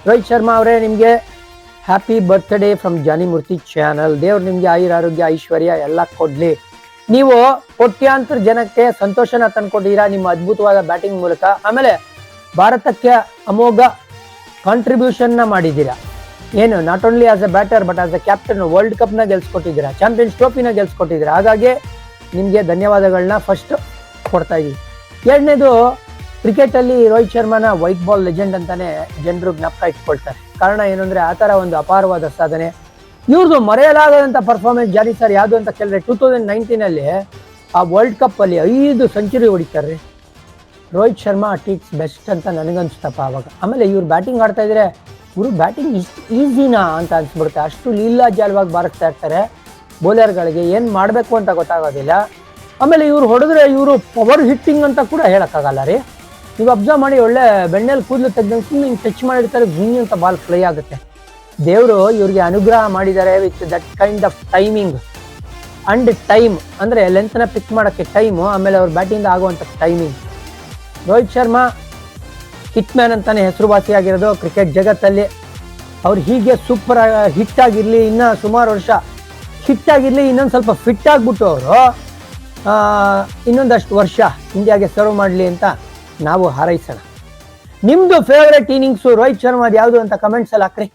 ರೋಹಿತ್ ಶರ್ಮಾ ಅವರೇ, ನಿಮಗೆ happy birthday from Johnny Murthy channel. ದೇವ್ರು ನಿಮಗೆ ಆಯುರಾರೋಗ್ಯ ಐಶ್ವರ್ಯ ಎಲ್ಲ ಕೊಡ್ಲಿ. ನೀವು ಕೋಟ್ಯಾಂತರ ಜನಕ್ಕೆ ಸಂತೋಷನ ತಂದ್ಕೊಟ್ಟಿದ್ದೀರಾ ನಿಮ್ಮ ಅದ್ಭುತವಾದ ಬ್ಯಾಟಿಂಗ್ ಮೂಲಕ. ಆಮೇಲೆ ಭಾರತಕ್ಕೆ ಅಮೋಘ ಕಾಂಟ್ರಿಬ್ಯೂಷನ್ ಮಾಡಿದ್ದೀರಾ. ಏನು not only as A batter but as A captain world cup ನ ಗೆಲ್ಸ್ಕೊಟ್ಟಿದ್ದೀರಾ, ಚಾಂಪಿಯನ್ಸ್ ಟ್ರೋಫಿನ ಗೆಲ್ಸ್ಕೊಟ್ಟಿದ್ದೀರಾ. ಹಾಗಾಗಿ ನಿಮಗೆ ಧನ್ಯವಾದಗಳನ್ನ ಫಸ್ಟ್ ಕೊಡ್ತಾ ಇದ್ದೀವಿ. ಎರಡನೇದು, ಕ್ರಿಕೆಟ್ ಅಲ್ಲಿ ರೋಹಿತ್ ಶರ್ಮಾನ ವೈಟ್ ಬಾಲ್ ಲೆಜೆಂಡ್ ಅಂತಾನೆ ಜನರು ಜ್ಞಾಪಕ ಇಟ್ಕೊಳ್ತಾರೆ. ಕಾರಣ ಏನಂದ್ರೆ ಆ ತರ ಒಂದು ಅಪಾರವಾದ ಸಾಧನೆ. ಇವ್ರದ್ದು ಮರೆಯಲಾಗದಂತ ಪರ್ಫಾರ್ಮೆನ್ಸ್ ಜಾರಿ ಸರ್ ಯಾವುದು ಅಂತ ಕೇಳಿದ್ರೆ 2019 ಆ ವರ್ಲ್ಡ್ ಕಪ್ ಅಲ್ಲಿ 5 ಸೆಂಚುರಿ ಹೊಡಿತಾರೆ Rohit Sharma. At it's best ಅಂತ ನನಗನ್ಸುತ್ತಪ್ಪ ಅವಾಗ. ಆಮೇಲೆ ಇವ್ರು ಬ್ಯಾಟಿಂಗ್ ಆಡ್ತಾ ಇದ್ರೆ ಇವರು ಬ್ಯಾಟಿಂಗ್ ಇಷ್ಟು ಈಸಿನಾ ಅಂತ ಅನ್ಸ್ಬಿಡುತ್ತೆ. ಅಷ್ಟು ಲೀಲಾಜಾಲವಾಗಿ ಬಾರಿಸ್ತಾ ಇರ್ತಾರೆ. ಬೌಲರ್ಗಳಿಗೆ ಏನು ಮಾಡಬೇಕು ಅಂತ ಗೊತ್ತಾಗೋದಿಲ್ಲ. ಆಮೇಲೆ ಇವ್ರು ಹೊಡೆದ್ರೆ ಇವರು ಪವರ್ ಹಿಟ್ಟಿಂಗ್ ಅಂತ ಕೂಡ ಹೇಳೋಕ್ಕಾಗಲ್ಲ ರೀ. ನೀವು ಅಬ್ಸರ್ವ್ ಮಾಡಿ, ಒಳ್ಳೆ ಬೆಣ್ಣೆಲ್ ಕೂದಲು ತೆಗ್ದಂಗೆ ಸುಮ್ಮನೆ ಹಿಂಗೆ ಟಚ್ ಮಾಡಿರ್ತಾರೆ, ಗುಂಗಿ ಅಂತ ಬಾಲ್ ಫ್ಲೈ ಆಗುತ್ತೆ. ದೇವರು ಇವ್ರಿಗೆ ಅನುಗ್ರಹ ಮಾಡಿದ್ದಾರೆ with that kind of timing and time. ಅಂದರೆ ಲೆಂತ್ನ ಪಿಕ್ ಮಾಡೋಕ್ಕೆ ಟೈಮು, ಆಮೇಲೆ ಅವ್ರ ಬ್ಯಾಟಿಂಗ್ ಆಗುವಂಥ timing. Rohit Sharma hit man ಅಂತಾನೆ ಹೆಸರುವಾಸಿಯಾಗಿರೋದು ಕ್ರಿಕೆಟ್ ಜಗತ್ತಲ್ಲಿ. ಅವ್ರು ಹೀಗೆ ಸೂಪರ್ ಹಿಟ್ ಆಗಿರಲಿ, ಇನ್ನೂ ಸುಮಾರು ವರ್ಷ ಹಿಟ್ ಆಗಿರಲಿ, ಇನ್ನೊಂದು ಸ್ವಲ್ಪ ಫಿಟ್ ಆಗಿಬಿಟ್ಟು ಅವರು ಇನ್ನೊಂದಷ್ಟು ವರ್ಷ ಇಂಡಿಯಾಗೆ ಸರ್ವ್ ಮಾಡಲಿ ಅಂತ ನಾವು ಹಾರೈಸೋಣ. ನಿಮ್ಮದು ಫೇವ್ರೆಟ್ ಇನ್ನಿಂಗ್ಸು ರೋಹಿತ್ ಶರ್ಮಾದು ಯಾವುದು ಅಂತ ಕಮೆಂಟ್ಸಲ್ಲಿ ಹಾಕ್ರಿ.